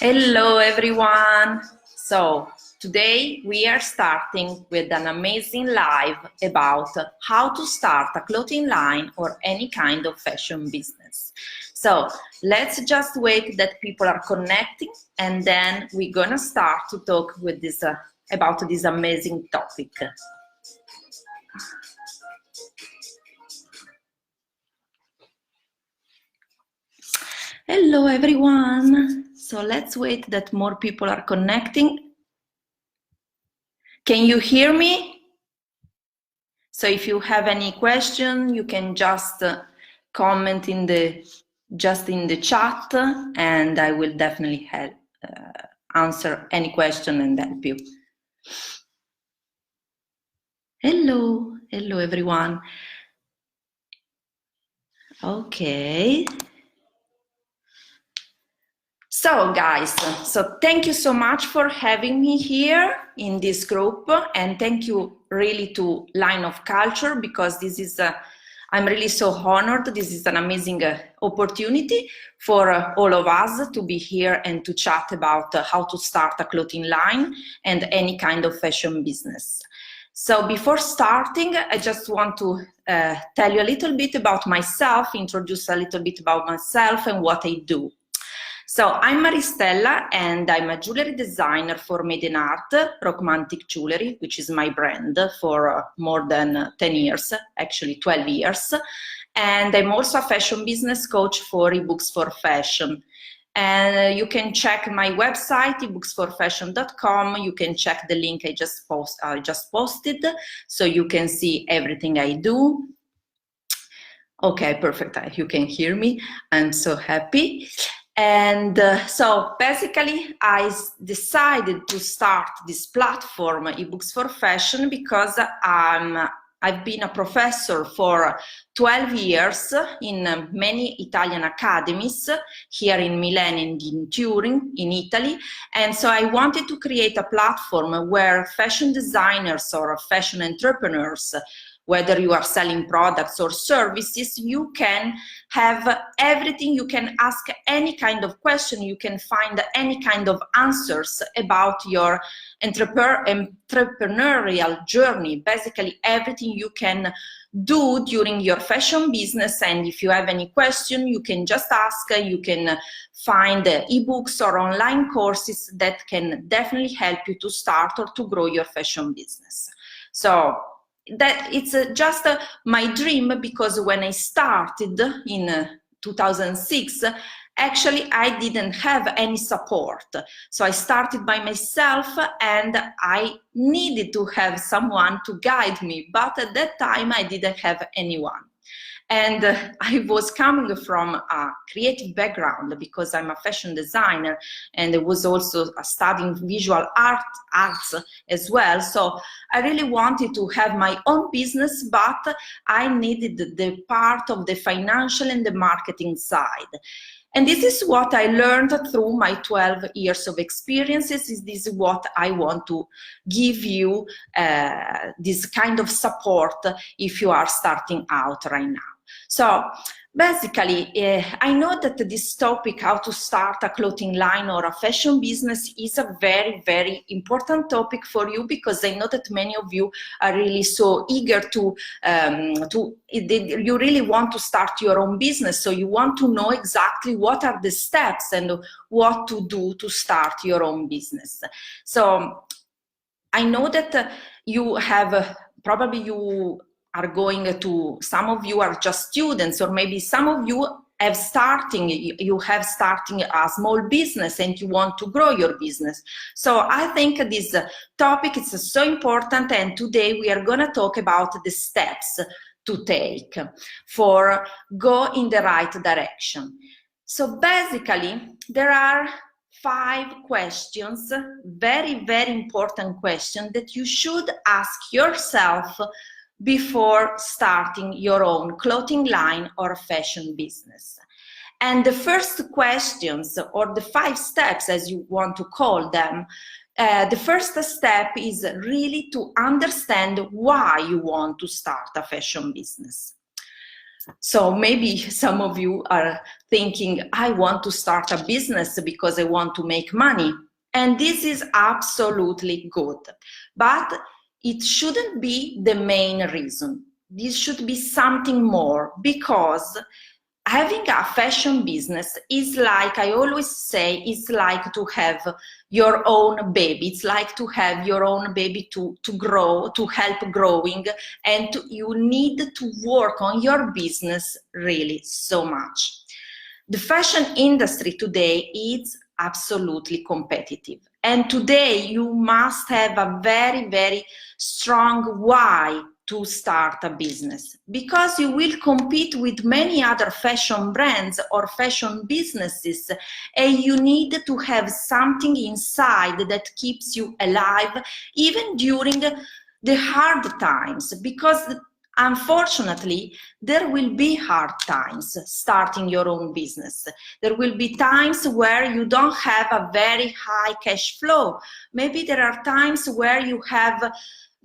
Hello everyone. So today we are starting with an amazing live about how to start a clothing line or any kind of fashion business. So let's just wait that people are connecting, and then we're gonna start to talk with this about this amazing topic. Hello everyone. So let's wait that more people are connecting. Can you hear me? So if you have any question, you can just comment in the chat, and I will definitely help answer any question and help you. Hello everyone. Okay. So guys, so thank you so much for having me here in this group, and thank you really to Line of Culture, because this is I'm really so honored. This is an amazing opportunity for all of us to be here and to chat about how to start a clothing line and any kind of fashion business. So before starting, I just want to tell you a little bit about myself, introduce a little bit about myself and what I do. So I'm Maristella, and I'm a jewelry designer for Made in Art, Romantic Jewelry, which is my brand for more than 10 years, actually 12 years. And I'm also a fashion business coach for ebooks for fashion. And you can check my website, ebooksforfashion.com. You can check the link I just posted, so you can see everything I do. Okay, perfect. You can hear me. I'm so happy. And so basically I decided to start this platform, ebooks for fashion, because I've been a professor for 12 years in many Italian academies here in Milan and in Turin, in Italy. And so I wanted to create a platform where fashion designers or fashion entrepreneurs, whether you are selling products or services, you can have everything. You can ask any kind of question. You can find any kind of answers about your entrepreneurial journey. Basically, everything you can do during your fashion business. And if you have any question, you can just ask. You can find ebooks or online courses that can definitely help you to start or to grow your fashion business. So that it's just my dream, because when I started in 2006, actually I didn't have any support. So I started by myself, and I needed to have someone to guide me, but at that time I didn't have anyone. And I was coming from a creative background, because I'm a fashion designer, and I was also studying visual arts as well. So I really wanted to have my own business, but I needed the part of the financial and the marketing side. And this is what I learned through my 12 years of experiences. This is what I want to give you, this kind of support if you are starting out right now. So basically, I know that this topic, how to start a clothing line or a fashion business, is a very, very important topic for you, because I know that many of you are really so eager you really want to start your own business. So you want to know exactly what are the steps and what to do to start your own business. So I know that you have probably you are going to, some of you are just students, or maybe some of you have starting a small business and you want to grow your business. So I think this topic is so important, and today we are going to talk about the steps to take for go in the right direction. So basically there are 5 questions, very, very important questions that you should ask yourself before starting your own clothing line or fashion business. And the first questions, or the 5 steps as you want to call them, the first step is really to understand why you want to start a fashion business. So maybe some of you are thinking, I want to start a business because I want to make money. And this is absolutely good. But it shouldn't be the main reason. This should be something more, because having a fashion business is like, I always say, it's like to have your own baby. It's like to have your own baby to grow, to help growing, and you need to work on your business really so much. The fashion industry today is absolutely competitive. And today you must have a very, very strong why to start a business, because you will compete with many other fashion brands or fashion businesses, and you need to have something inside that keeps you alive even during the hard times, because unfortunately there will be hard times starting your own business. There will be times where you don't have a very high cash flow. Maybe there are times where you have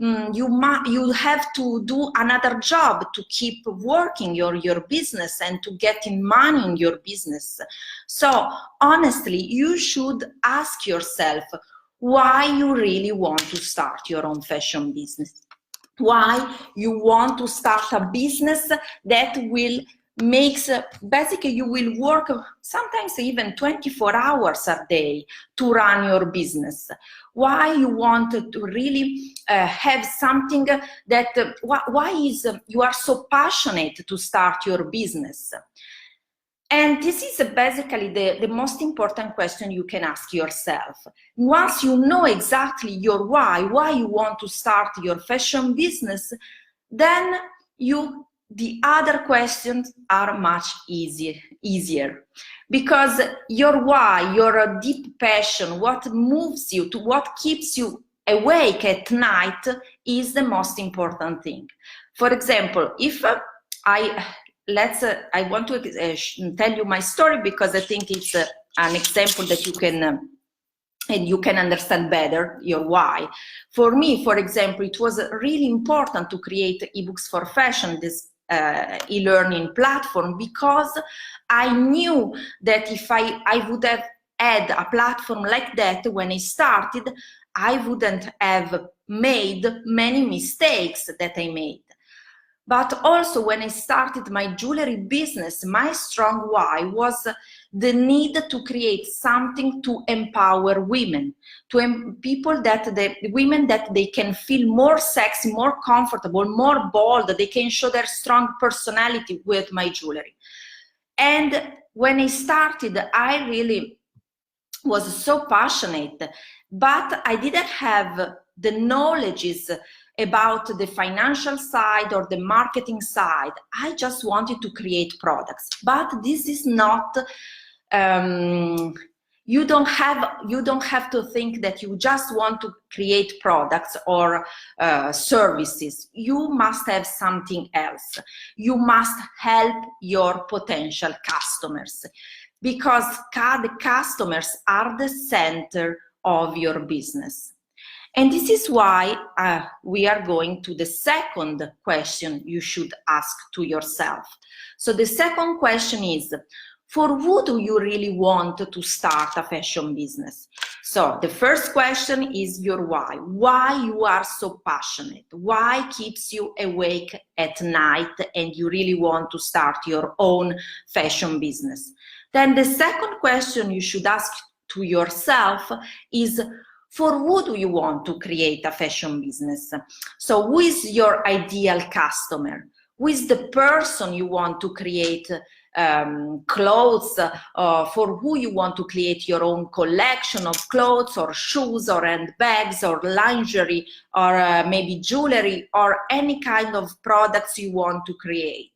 you have to do another job to keep working your business and to getting money in your business. So honestly, you should ask yourself why you really want to start your own fashion business. Why you want to start a business that will makes basically you will work sometimes even 24 hours a day to run your business. Why you want to really have something that why is you are so passionate to start your business. And this is basically the most important question you can ask yourself. Once you know exactly your why you want to start your fashion business, then the other questions are much easier. Because your why, your deep passion, what moves you, to what keeps you awake at night is the most important thing. For example, if I want to tell you my story, because I think it's an example that you can and you can understand better your why. For me, for example, it was really important to create ebooks for fashion, this e-learning platform, because I knew that if I would have had a platform like that when I started, I wouldn't have made many mistakes that I made. But also when I started my jewelry business, my strong why was the need to create something to empower women, to people women that they can feel more sexy, more comfortable, more bold, they can show their strong personality with my jewelry. And when I started, I really was so passionate, but I didn't have the knowledges about the financial side or the marketing side. I just wanted to create products, but this is not you don't have to think that you just want to create products or services. You must have something else. You must help your potential customers, because the customers are the center of your business. And this is why we are going to the second question you should ask to yourself. So the second question is, for who do you really want to start a fashion business? So the first question is your why you are so passionate, why keeps you awake at night and you really want to start your own fashion business. Then the second question you should ask to yourself is, for who do you want to create a fashion business? So who is your ideal customer? Who is the person you want to create clothes, for who you want to create your own collection of clothes or shoes or handbags or lingerie or maybe jewelry or any kind of products you want to create?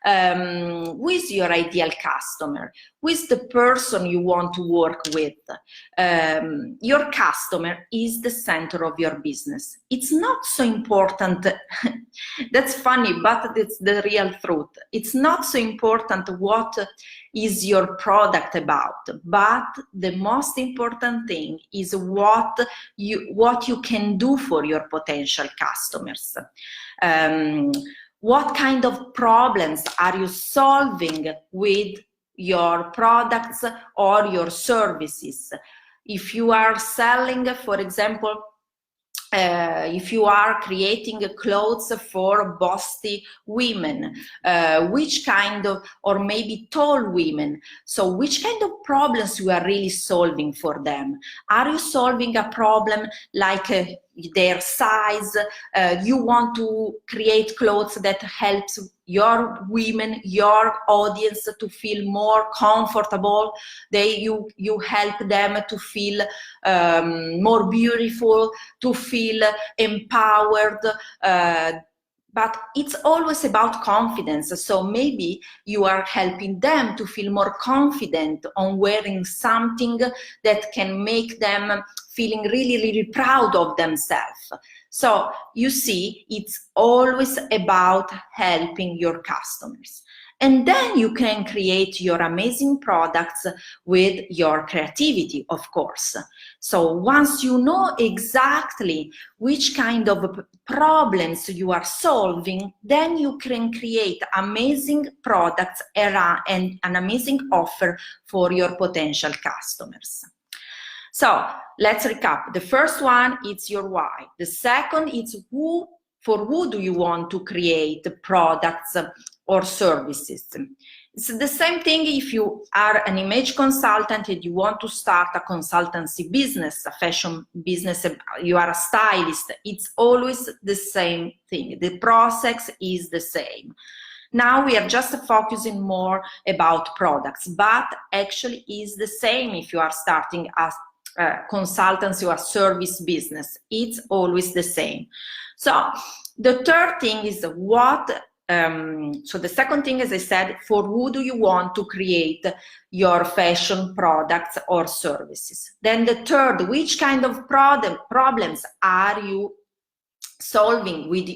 Who is your ideal customer? Who is the person you want to work with? Your customer is the center of your business. It's not so important. That's funny, but it's the real truth. It's not so important what is your product about, but the most important thing is what you can do for your potential customers. What kind of problems are you solving with your products or your services? If you are selling, for example, if you are creating clothes for busty women, which kind of, or maybe tall women, so which kind of problems you are really solving for them? Are you solving a problem like their size? You want to create clothes that helps your women, your audience to feel more comfortable. You help them to feel more beautiful, to feel empowered. But it's always about confidence. So maybe you are helping them to feel more confident on wearing something that can make them feeling really, really proud of themselves. So you see, it's always about helping your customers. And then you can create your amazing products with your creativity, of course. So once you know exactly which kind of problems you are solving, then you can create amazing products and an amazing offer for your potential customers. So let's recap. The first one is your why. The second is for who do you want to create products or services. It's the same thing if you are an image consultant and you want to start a consultancy business, a fashion business, you are a stylist. It's always the same thing. The process is the same. Now we are just focusing more about products, but actually is the same if you are starting a consultancy or a service business. It's always the same. So the third thing is what, so the second thing, as I said, for who do you want to create your fashion products or services? Then the third, which kind of problems are you solving with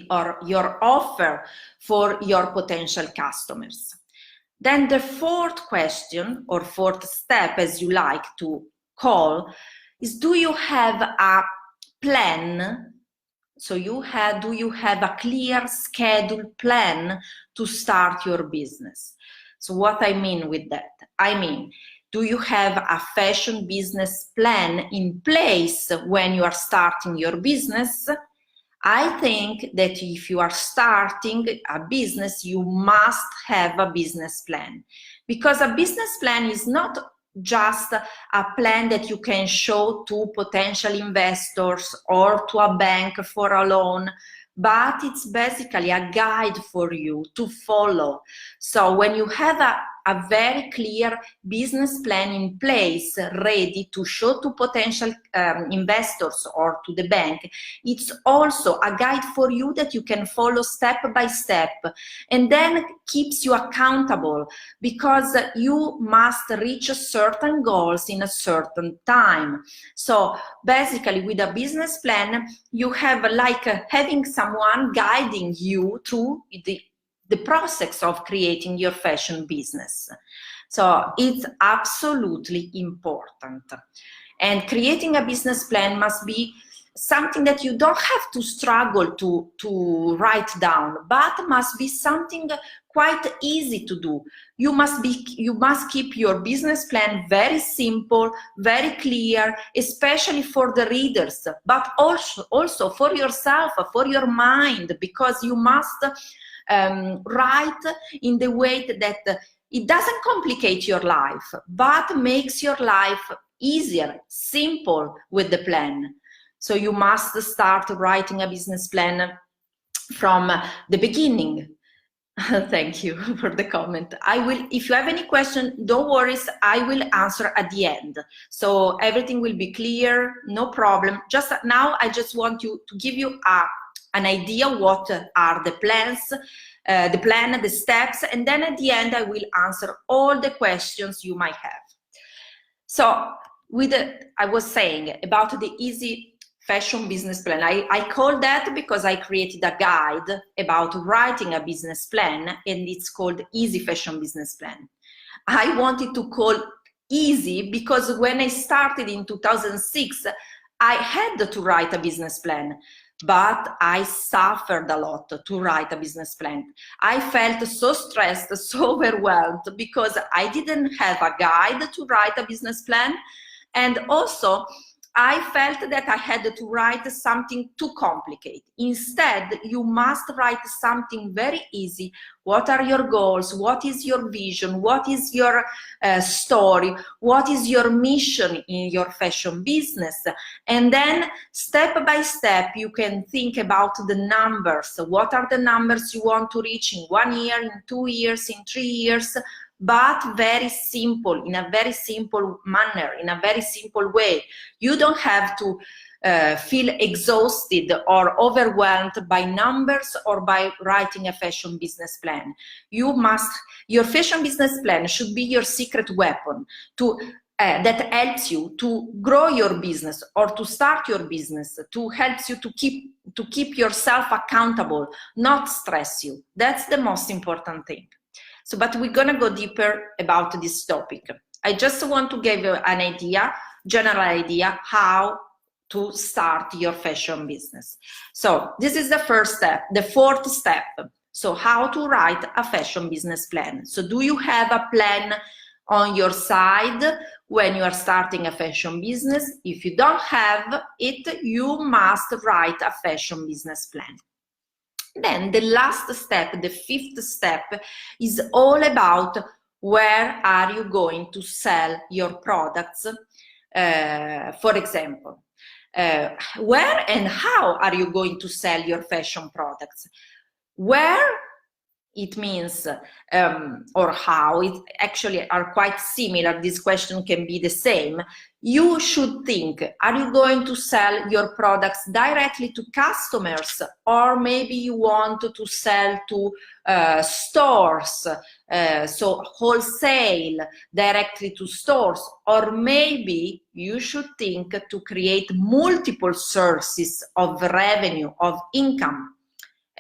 your offer for your potential customers? Then the fourth question, or fourth step, as you like to call, is do you have a plan? So do you have a clear schedule plan to start your business? So what I mean with that? I mean, do you have a fashion business plan in place when you are starting your business? I think that if you are starting a business, you must have a business plan, because a business plan is not just a plan that you can show to potential investors or to a bank for a loan, but it's basically a guide for you to follow. So when you have a very clear business plan in place, ready to show to potential investors or to the bank, it's also a guide for you that you can follow step by step, and then keeps you accountable, because you must reach certain goals in a certain time. So basically with a business plan, you have like having someone guiding you through the process of creating your fashion business. So it's absolutely important. And creating a business plan must be something that you don't have to struggle to write down, but must be something quite easy to do. You must keep your business plan very simple, very clear, especially for the readers, but also for yourself, for your mind, because you must write in the way that it doesn't complicate your life, but makes your life easier, simple with the plan. So you must start writing a business plan from the beginning. Thank you for the comment. If you have any question, don't worry, I will answer at the end. So everything will be clear, no problem. Just now, I just want to give you an idea what are the plans, the steps, and then at the end I will answer all the questions you might have. So I was saying about the easy fashion business plan. I call that because I created a guide about writing a business plan, and it's called Easy Fashion Business Plan. I wanted to call easy because when I started in 2006, I had to write a business plan. but I suffered a lot to write a business plan. I felt so stressed, so overwhelmed, because I didn't have a guide to write a business plan. And also, I felt that I had to write something too complicated. Instead, you must write something very easy. What are your goals? What is your vision? What is your story? What is your mission in your fashion business? And then step by step, you can think about the numbers. What are the numbers you want to reach in 1 year, in 2 years, in 3 years? But very simple, in a very simple manner, in a very simple way. You don't have to feel exhausted or overwhelmed by numbers or by writing a fashion business plan. Your fashion business plan should be your secret weapon that helps you to grow your business or to start your business, to help you to keep yourself accountable, not stress you. That's the most important thing. So, but we're gonna go deeper about this topic. I just want to give you an idea, general idea, how to start your fashion business. So this is the first step, the fourth step. So how to write a fashion business plan. So do you have a plan on your side when you are starting a fashion business? If you don't have it, you must write a fashion business plan. Then the last step, the fifth step, is all about where are you going to sell your products. For example, where and how are you going to sell your fashion products? Where, it means, or how, it actually are quite similar. This question can be the same. You should think, are you going to sell your products directly to customers, or maybe you want to sell to stores, so wholesale, directly to stores, or maybe you should think to create multiple sources of revenue, of income.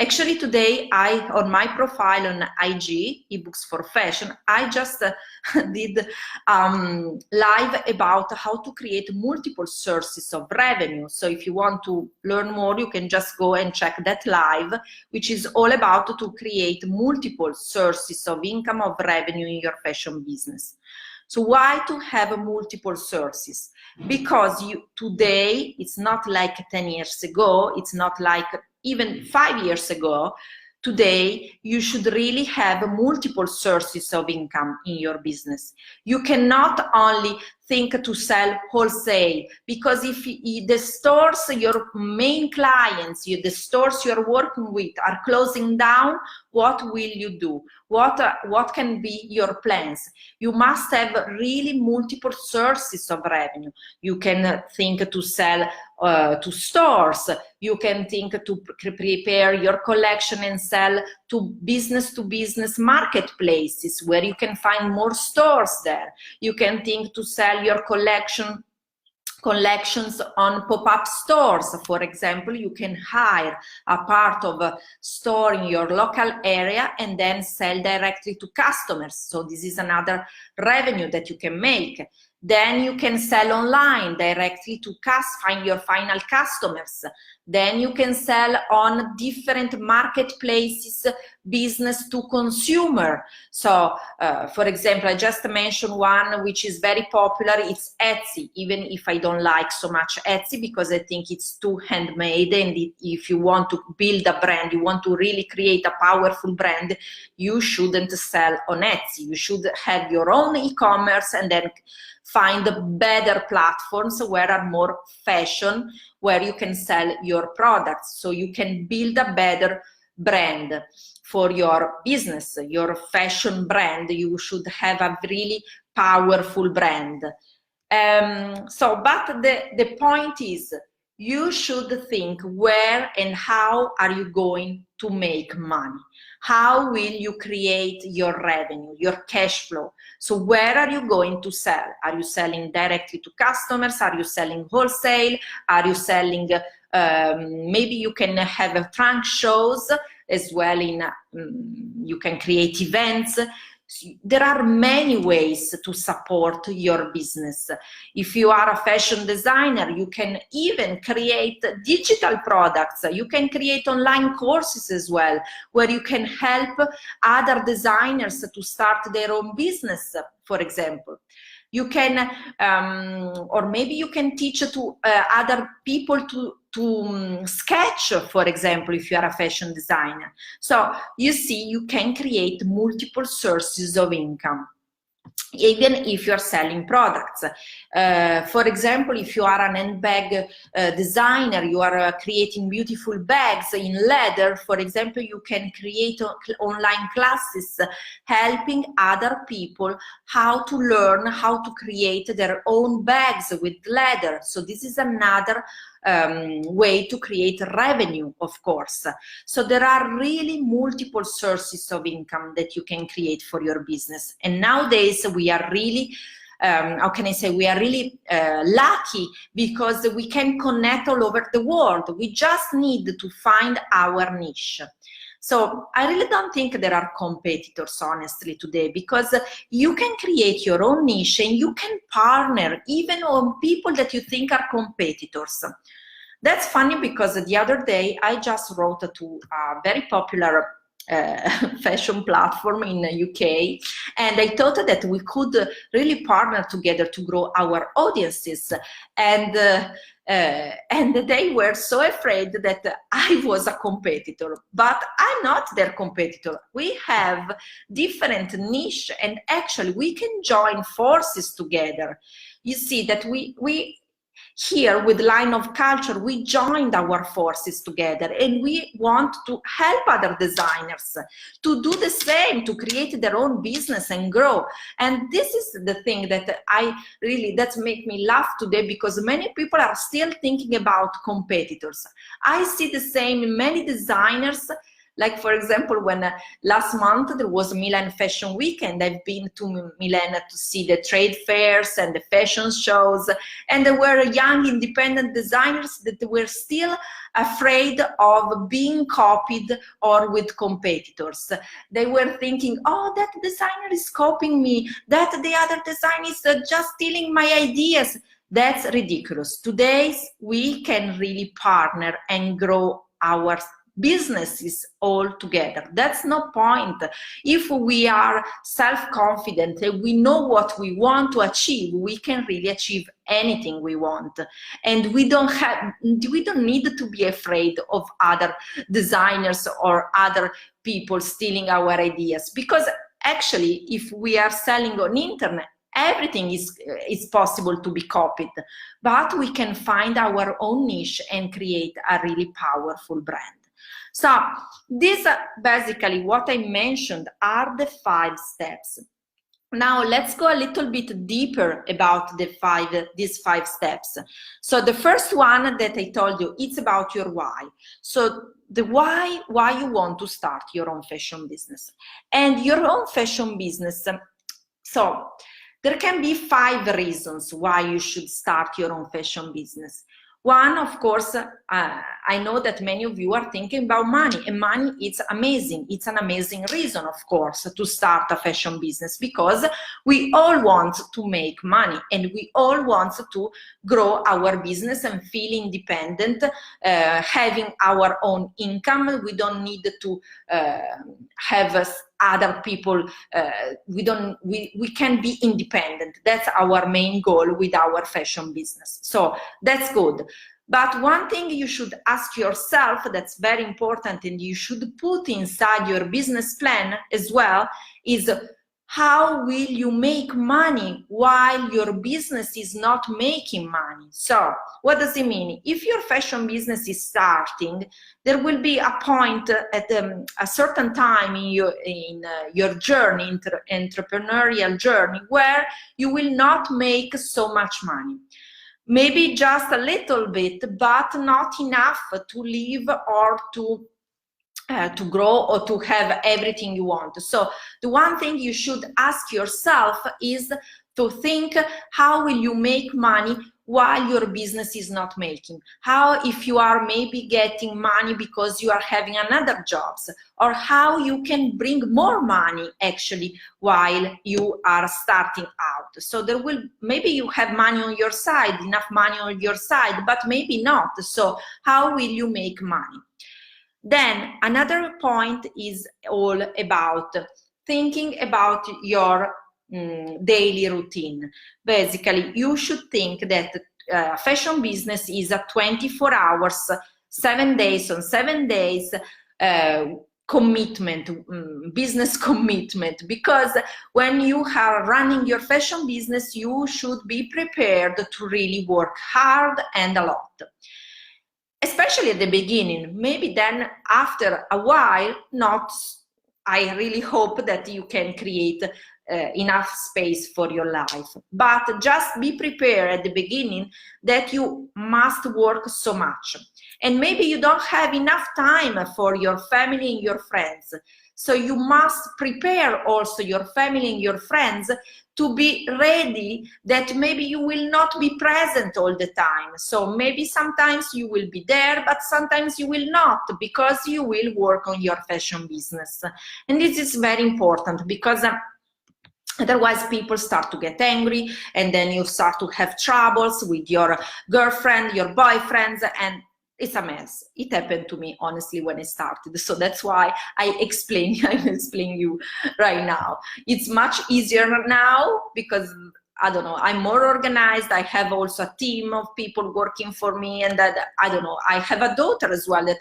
Actually, today, on my profile on IG, ebooks for fashion, I just did live about how to create multiple sources of revenue. So if you want to learn more, you can just go and check that live, which is all about to create multiple sources of income, of revenue in your fashion business. So why to have multiple sources? Because today, it's not like 10 years ago, it's not like even 5 years ago. Today, you should really have multiple sources of income in your business. You cannot only think to sell wholesale, because if the stores, your main clients, the stores you're working with are closing down, what will you do? What can be your plans? You must have really multiple sources of revenue. You can think to sell to stores. You can think to prepare your collection and sell to business marketplaces where you can find more stores there. You can think to sell your collections on pop-up stores. For example, you can hire a part of a store in your local area and then sell directly to customers. So this is another revenue that you can make. Then you can sell online directly to find your final customers. Then you can sell on different marketplaces, business to consumer. So, for example, I just mentioned one which is very popular. It's Etsy, even if I don't like so much Etsy because I think it's too handmade. And if you want to build a brand, you want to really create a powerful brand, you shouldn't sell on Etsy. You should have your own e-commerce and then find better platforms where are more fashion, where you can sell your products. So you can build a better brand for your business, your fashion brand. You should have a really powerful brand. But the point is, you should think where and how are you going to make money? How will you create your revenue, your cash flow? So where are you going to sell? Are you selling directly to customers? Are you selling wholesale? Are you selling, maybe you can have trunk shows as well, you can create events. There are many ways to support your business. If you are a fashion designer, you can even create digital products. You can create online courses as well, where you can help other designers to start their own business, for example. You can, or maybe you can teach to other people to sketch, for example, if you are a fashion designer. So you see, you can create multiple sources of income, even if you're selling products. For example, if you are an handbag designer, you are creating beautiful bags in leather, for example, you can create online classes helping other people how to learn how to create their own bags with leather. So this is another way to create revenue, of course. So there are really multiple sources of income that you can create for your business. And nowadays we are really, how can I say, we are really lucky because we can connect all over the world. We just need to find our niche. So I really don't think there are competitors, honestly, today, because you can create your own niche and you can partner even on people that you think are competitors. That's funny because the other day I just wrote to a very popular fashion platform in the UK, and I thought that we could really partner together to grow our audiences, and they were so afraid that I was a competitor, but I'm not their competitor. We have different niche, and actually we can join forces together. You see that we here with Line of Culture, we joined our forces together, and we want to help other designers to do the same, to create their own business and grow. And this is the thing that that makes me laugh today, because many people are still thinking about competitors. I see the same in many designers. Like, for example, when last month there was Milan Fashion Week, and I've been to Milan to see the trade fairs and the fashion shows, and there were young independent designers that were still afraid of being copied or with competitors. They were thinking, oh, that designer is copying me, that the other designer is just stealing my ideas. That's ridiculous. Today, we can really partner and grow our businesses all together. That's no point. If we are self-confident and we know what we want to achieve, we can really achieve anything we want. And we don't need to be afraid of other designers or other people stealing our ideas, because actually, if we are selling on internet, everything is possible to be copied, but we can find our own niche and create a really powerful brand. So these are basically what I mentioned are the 5 steps. Now let's go a little bit deeper about these 5 steps. So the first one that I told you, it's about your why. So the why you want to start your own fashion business. And your own fashion business, so there can be 5 reasons why you should start your own fashion business. One, of course, I know that many of you are thinking about money, and money is amazing. It's an amazing reason, of course, to start a fashion business, because we all want to make money and we all want to grow our business and feel independent, having our own income. We don't need to have other people. We can be independent. That's our main goal with our fashion business. So that's good. But one thing you should ask yourself that's very important, and you should put inside your business plan as well, is how will you make money while your business is not making money? So what does it mean? If your fashion business is starting, there will be a point at a certain time in your journey, entrepreneurial journey, where you will not make so much money. Maybe just a little bit, but not enough to live or to grow or to have everything you want. So the one thing you should ask yourself is to think, how will you make money while your business is not making? How if you are maybe getting money because you are having another jobs, or how you can bring more money actually while you are starting out. So there will, maybe you have money on your side, enough money on your side, but maybe not. So how will you make money? Then another point is all about thinking about your daily routine. Basically, you should think that fashion business is a 24 hours, 7 days on 7 days commitment, business commitment, because when you are running your fashion business, you should be prepared to really work hard and a lot. Especially at the beginning, maybe then after a while, not, I really hope that you can create enough space for your life. But just be prepared at the beginning that you must work so much. And maybe you don't have enough time for your family and your friends. So you must prepare also your family and your friends to be ready that maybe you will not be present all the time. So maybe sometimes you will be there, but sometimes you will not, because you will work on your fashion business. And this is very important, because otherwise people start to get angry, and then you start to have troubles with your girlfriend, your boyfriends, and it's a mess. It happened to me, honestly, when I started. So that's why I'm explaining you right now. It's much easier now because, I don't know, I'm more organized. I have also a team of people working for me, and that, I don't know, I have a daughter as well that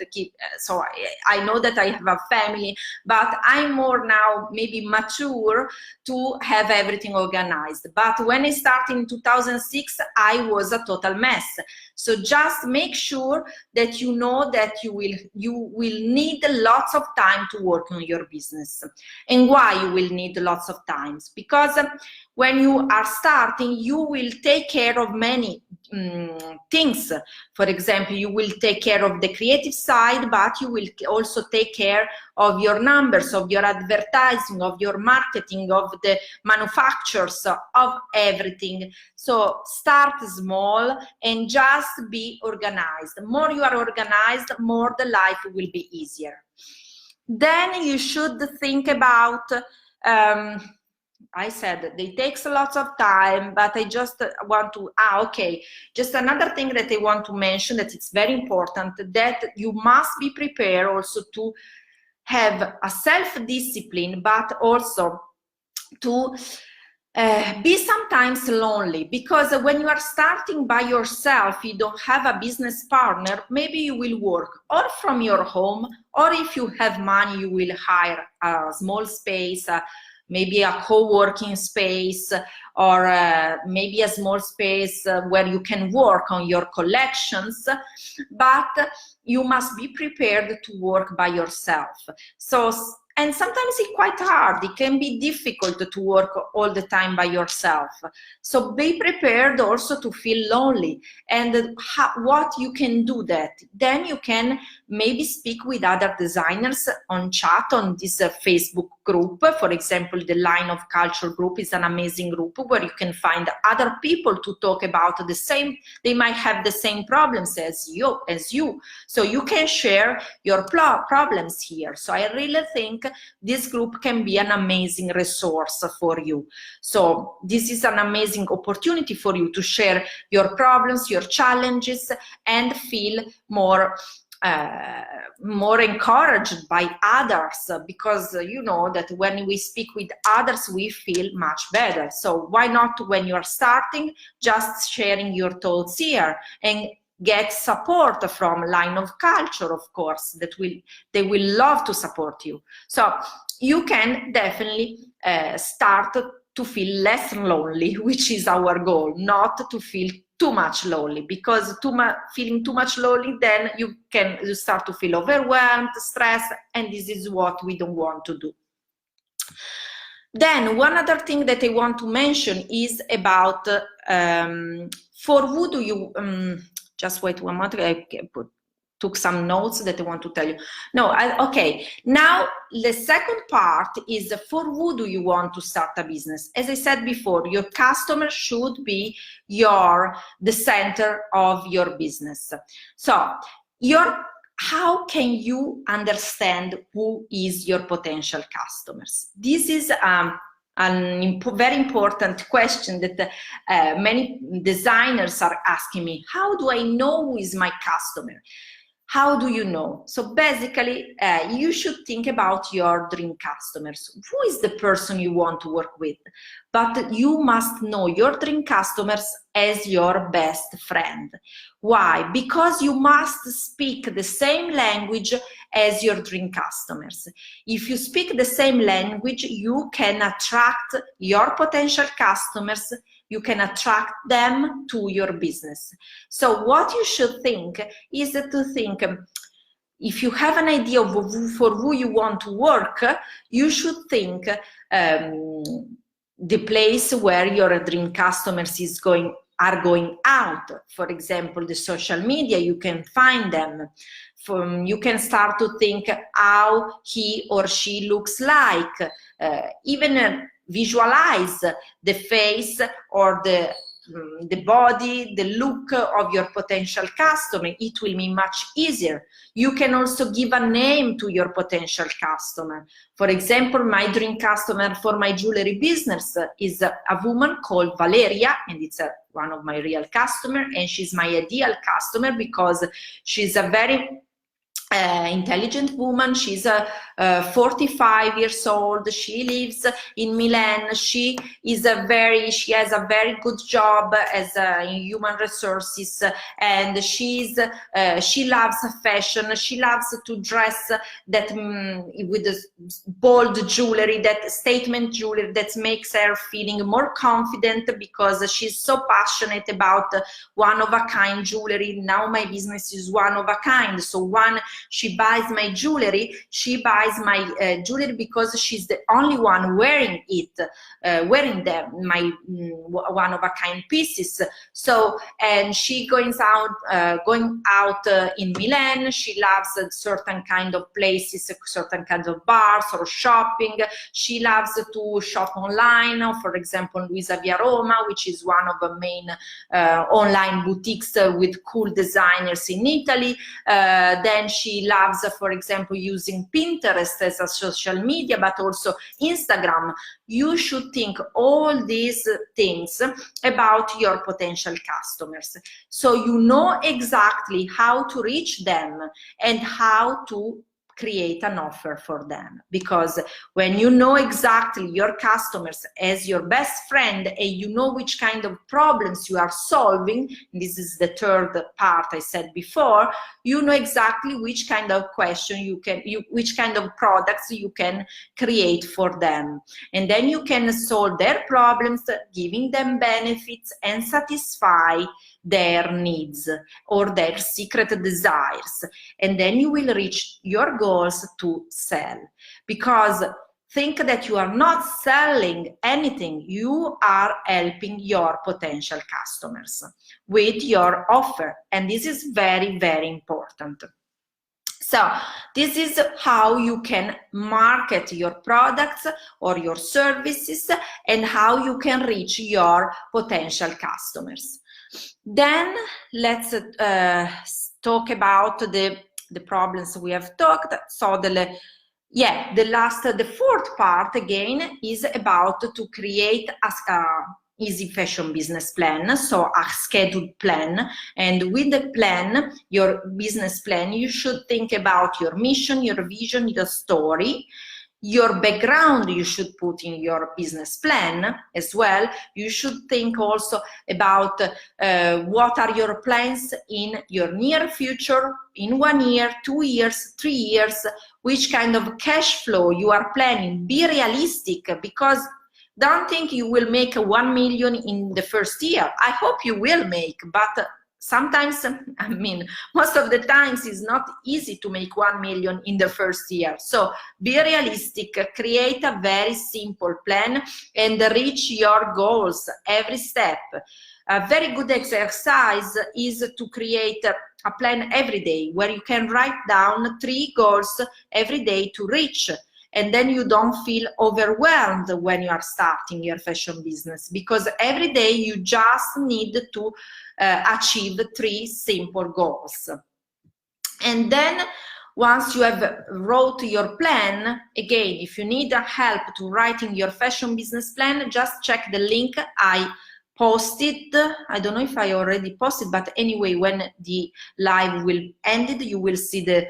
so I know that I have a family, but I'm more now maybe mature to have everything organized. But when I started in 2006, I was a total mess. So just make sure that you know that you will need lots of time to work on your business. And why you will need lots of times? Because when you are starting, you will take care of many things. For example, you will take care of the creative side, but you will also take care of your numbers, of your advertising, of your marketing, of the manufacturers, of everything. So start small and just be organized. The more you are organized, more the life will be easier. Then you should think about, I said it takes a lot of time, but I just want to, okay, just another thing that I want to mention that it's very important, that you must be prepared also to have a self-discipline, but also to be sometimes lonely, because when you are starting by yourself, you don't have a business partner, maybe you will work or from your home, or if you have money, you will hire a small space, maybe a co-working space, or maybe a small space where you can work on your collections, but you must be prepared to work by yourself. So, and sometimes it's quite hard. It can be difficult to work all the time by yourself. So be prepared also to feel lonely, and what you can do that. Then you can maybe speak with other designers on chat on this Facebook group. For example, the Line of Culture group is an amazing group where you can find other people to talk about the same, they might have the same problems as you. So you can share your problems here. So I really think this group can be an amazing resource for you. So this is an amazing opportunity for you to share your problems, your challenges, and feel more encouraged by others, because you know that when we speak with others, we feel much better. So why not, when you're starting, just sharing your thoughts here and get support from Line of Culture, of course, they will love to support you. So you can definitely start to feel less lonely, which is our goal, not to feel too much lonely, because feeling too much lonely, then you start to feel overwhelmed, stressed, and this is what we don't want to do. Then one other thing that I want to mention is about for who do you just wait one moment, I can put took some notes that I want to tell you. No, okay. Now, the second part is for who do you want to start a business? As I said before, your customer should be the center of your business. So, how can you understand who is your potential customers? This is very important question that many designers are asking me. How do I know who is my customer? How do you know? So basically, you should think about your dream customers. Who is the person you want to work with? But you must know your dream customers as your best friend. Why? Because you must speak the same language as your dream customers. If you speak the same language, you can attract your potential customers. You can attract them to your business. So what you should think is to think, if you have an idea of for who you want to work, you should think the place where your dream customers are going out. For example, the social media, you can find them. You can start to think how he or she looks like, even visualize the face or the body, the look of your potential customer. It will be much easier. You can also give a name to your potential customer. For example, my dream customer for my jewelry business is a woman called Valeria, and it's one of my real customers, and she's my ideal customer because she's a very intelligent woman. She's 45 years old. She lives in Milan. She has a very good job as in human resources, and she loves fashion. She loves to dress that with bold jewelry, that statement jewelry that makes her feeling more confident, because she's so passionate about one-of-a-kind jewelry. Now my business is one of a kind. So she buys my jewelry. She buys my jewelry because she's the only one wearing it, my one-of-a-kind pieces. So, and she going out in Milan. She loves certain kind of places, certain kinds of bars or shopping. She loves to shop online. For example, Luisa Via Roma, which is one of the main online boutiques with cool designers in Italy. Then she loves, for example, using Pinterest as a social media, but also Instagram. You should think all these things about your potential customers, so you know exactly how to reach them and how to create an offer for them. Because when you know exactly your customers as your best friend, and you know which kind of problems you are solving, this is the third part I said before, you know exactly which kind of question which kind of products you can create for them. And then you can solve their problems, giving them benefits and satisfy their needs or their secret desires. And then you will reach your goals to sell. Because think that you are not selling anything, you are helping your potential customers with your offer. And this is very, very important. So this is how you can market your products or your services, and how you can reach your potential customers. Then let's talk about the problems we have talked. So the fourth part again is about to create a easy fashion business plan, so a scheduled plan. And with the plan, your business plan, you should think about your mission, your vision, your story. Your background you should put in your business plan as well. You should think also about what are your plans in your near future, in 1 year, 2 years, 3 years, which kind of cash flow you are planning. Be realistic, because don't think you will make 1 million in the first year. I hope you will make, but sometimes, I mean, most of the times it's not easy to make 1 million in the first year. So be realistic, create a very simple plan and reach your goals every step. A very good exercise is to create a plan every day where you can write down 3 goals every day to reach. And then you don't feel overwhelmed when you are starting your fashion business, because every day you just need to achieve 3 simple goals. And then once you have wrote your plan, again, if you need help to writing your fashion business plan, just check the link I posted. I don't know if I already posted, but anyway, when the live will ended, you will see the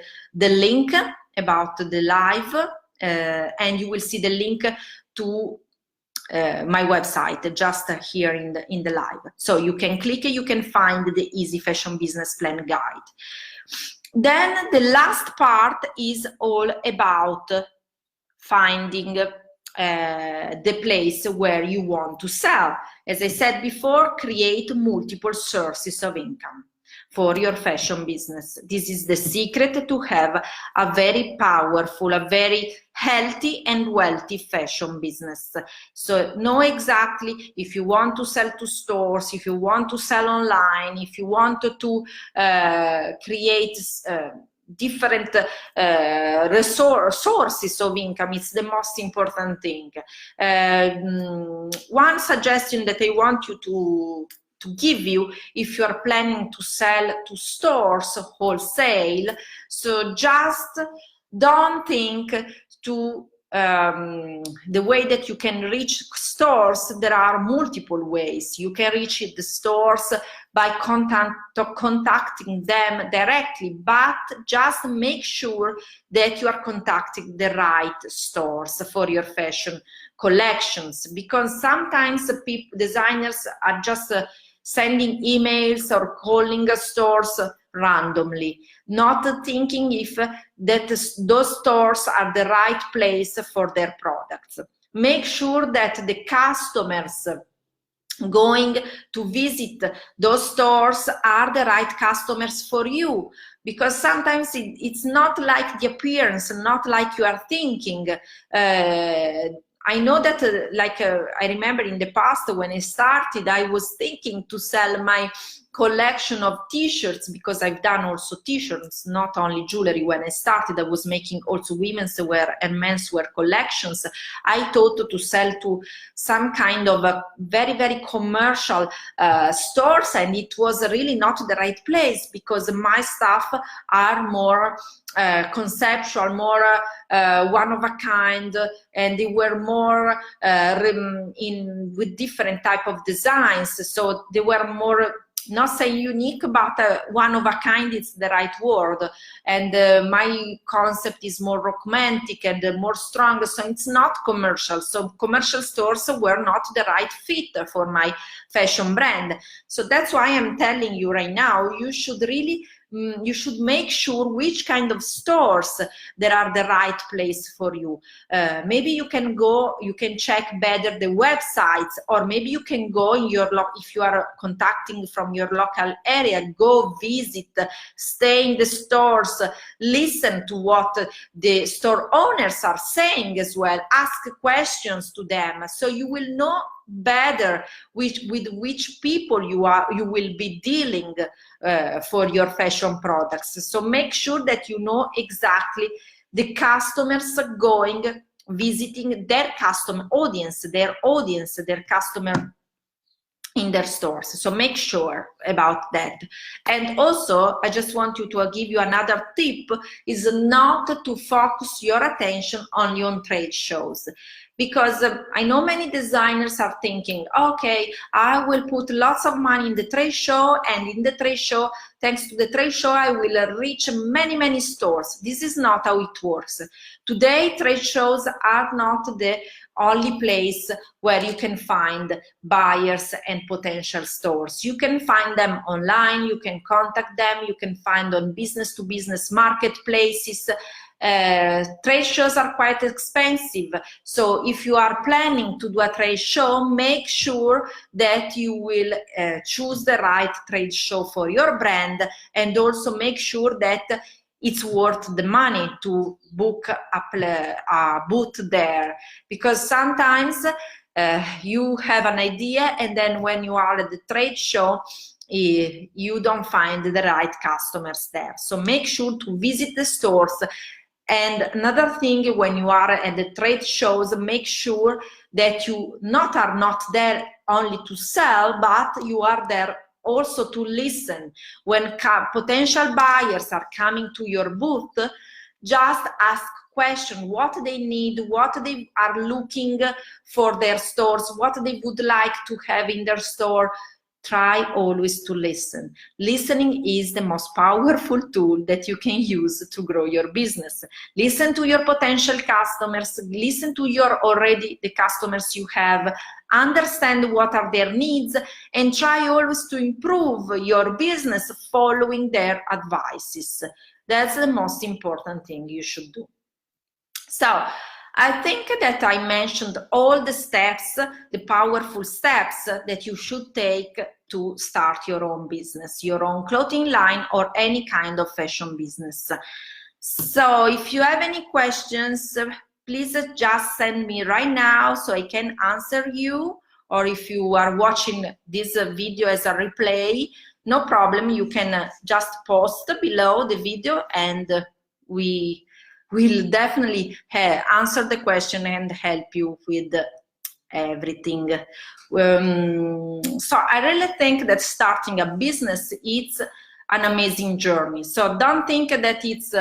link about the live, and you will see the link to my website just here in the live. So you can click, you can find the Easy Fashion Business Plan guide. Then the last part is all about finding the place where you want to sell. As I said before, create multiple sources of income for your fashion business. This is the secret to have a very powerful, a very healthy and wealthy fashion business. So know exactly if you want to sell to stores, if you want to sell online, if you want to create different sources of income. It's the most important thing. One suggestion that I want you to give you, if you are planning to sell to stores wholesale, so just don't think to the way that you can reach stores. There are multiple ways. You can reach the stores by contacting them directly, but just make sure that you are contacting the right stores for your fashion collections, because sometimes designers are just sending emails or calling stores randomly, not thinking if those stores are the right place for their products. Make sure that the customers going to visit those stores are the right customers for you, because sometimes it's not like the appearance, not like you are thinking. I know that, I remember in the past when I started, I was thinking to sell my collection of t-shirts, because I've done also t-shirts, not only jewelry. When I started, I was making also women's wear and menswear collections. I thought to sell to some kind of a very, very commercial stores, and it was really not the right place, because my stuff are more conceptual, more one of a kind, and they were more with different type of designs. So they were more, not say unique, but one of a kind is the right word. And my concept is more romantic and more strong, so it's not commercial. So commercial stores were not the right fit for my fashion brand. So that's why I'm telling you right now, you should really you should make sure which kind of stores that are the right place for you. Maybe you can go, you can check better the websites, or maybe you can go in your if you are contacting from your local area, go visit, stay in the stores, listen to what the store owners are saying as well, ask questions to them, so you will know better with which people you will be dealing for your fashion products. So make sure that you know exactly the customers going, visiting their customer audience, their customer in their stores. So make sure about that. And also, I just want you to give you another tip, is not to focus your attention only on trade shows. Because I know many designers are thinking, okay, I will put lots of money in the trade show, and in the trade show, thanks to the trade show, I will reach many, many stores. This is not how it works. Today, trade shows are not the only place where you can find buyers and potential stores. You can find them online, you can contact them, you can find on business-to-business marketplaces. Trade shows are quite expensive, so if you are planning to do a trade show, make sure that you will choose the right trade show for your brand, and also make sure that it's worth the money to book a booth there, because sometimes you have an idea, and then when you are at the trade show, you don't find the right customers there. So make sure to visit the stores. And another thing, when you are at the trade shows, make sure that you are not there only to sell, but you are there also to listen. When potential buyers are coming to your booth, just ask questions, what they need, what they are looking for their stores, what they would like to have in their store. Try always to listen. Listening is the most powerful tool that you can use to grow your business. Listen to your potential customers, listen to the customers you have, understand what are their needs, and try always to improve your business following their advices. That's the most important thing you should do. So I think that I mentioned all the steps, the powerful steps that you should take to start your own business, your own clothing line, or any kind of fashion business. So if you have any questions, please just send me right now so I can answer you. Or if you are watching this video as a replay, no problem, you can just post below the video, and we will definitely answer the question and help you with everything. So I really think that starting a business, it's an amazing journey. So don't think that it's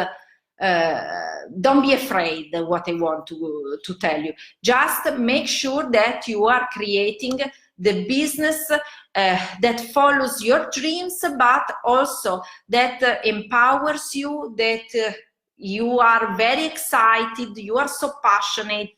don't be afraid of what I want to tell you. Just make sure that you are creating the business that follows your dreams, but also that empowers you, that you are very excited, you are so passionate,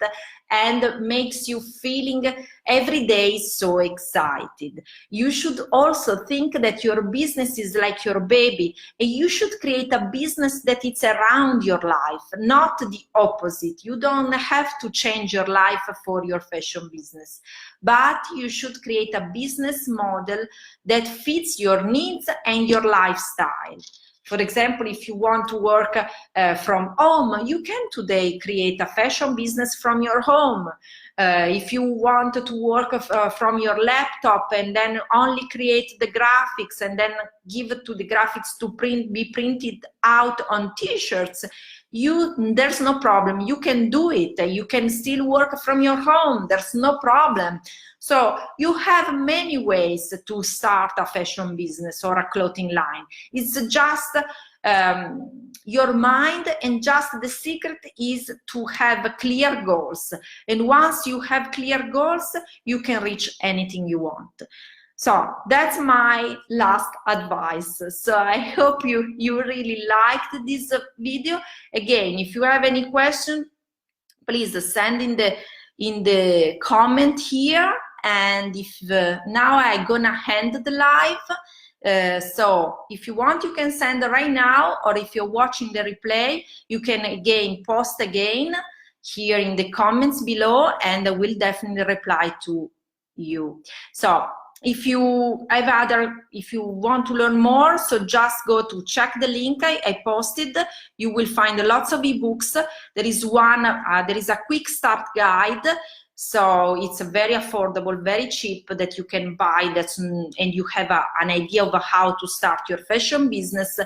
and makes you feeling every day so excited. You should also think that your business is like your baby, and you should create a business that it's around your life, not the opposite. You don't have to change your life for your fashion business, but you should create a business model that fits your needs and your lifestyle. For example, if you want to work from home, you can today create a fashion business from your home. If you want to work from your laptop and then only create the graphics and then give it to the graphics to be printed out on t-shirts, there's no problem. You can do it. You can still work from your home. There's no problem. So you have many ways to start a fashion business or a clothing line. It's just your mind, and just the secret is to have clear goals. And once you have clear goals, you can reach anything you want. So that's my last advice. So I hope you really liked this video. Again, if you have any question, please send in the comment here. And if now I'm gonna end the live. So if you want, you can send right now, or if you're watching the replay, you can again post again here in the comments below, and I will definitely reply to you. So if you want to learn more, so just go to check the link I posted. You will find lots of ebooks. There is a quick start guide. So it's very affordable, very cheap, that you can buy, and you have an idea of how to start your fashion business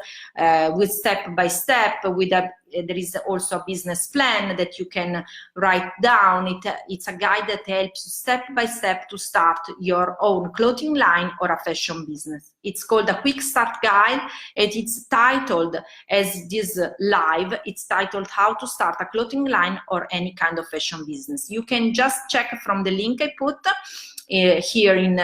with step by step. There is also a business plan that you can write down. It's a guide that helps you step by step to start your own clothing line or a fashion business. It's called a quick start guide, and it's titled, as this live, it's titled How to Start a Clothing Line or Any Kind of Fashion Business. You can just check from the link I put here in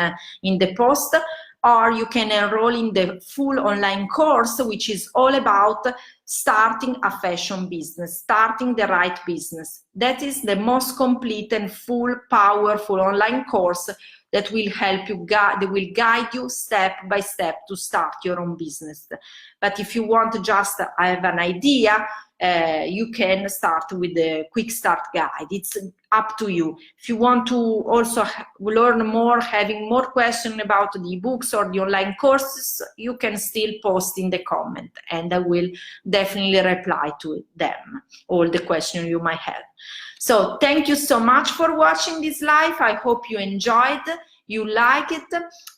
the post, or you can enroll in the full online course, which is all about starting a fashion business, starting the right business. That is the most complete and full, powerful online course that will help you, that will guide you step by step to start your own business. But if you want to just have an idea, you can start with the quick start guide. It's up to you. If you want to also learn more, having more questions about the ebooks or the online courses, you can still post in the comment, and I will definitely reply to them, all the questions you might have. So thank you so much for watching this live. I hope you enjoyed, you like it,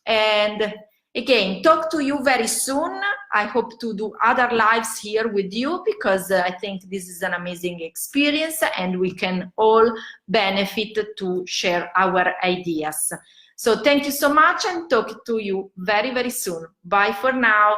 and again, talk to you very soon. I hope to do other lives here with you, because I think this is an amazing experience and we can all benefit to share our ideas. So thank you so much, and talk to you very, very soon. Bye for now.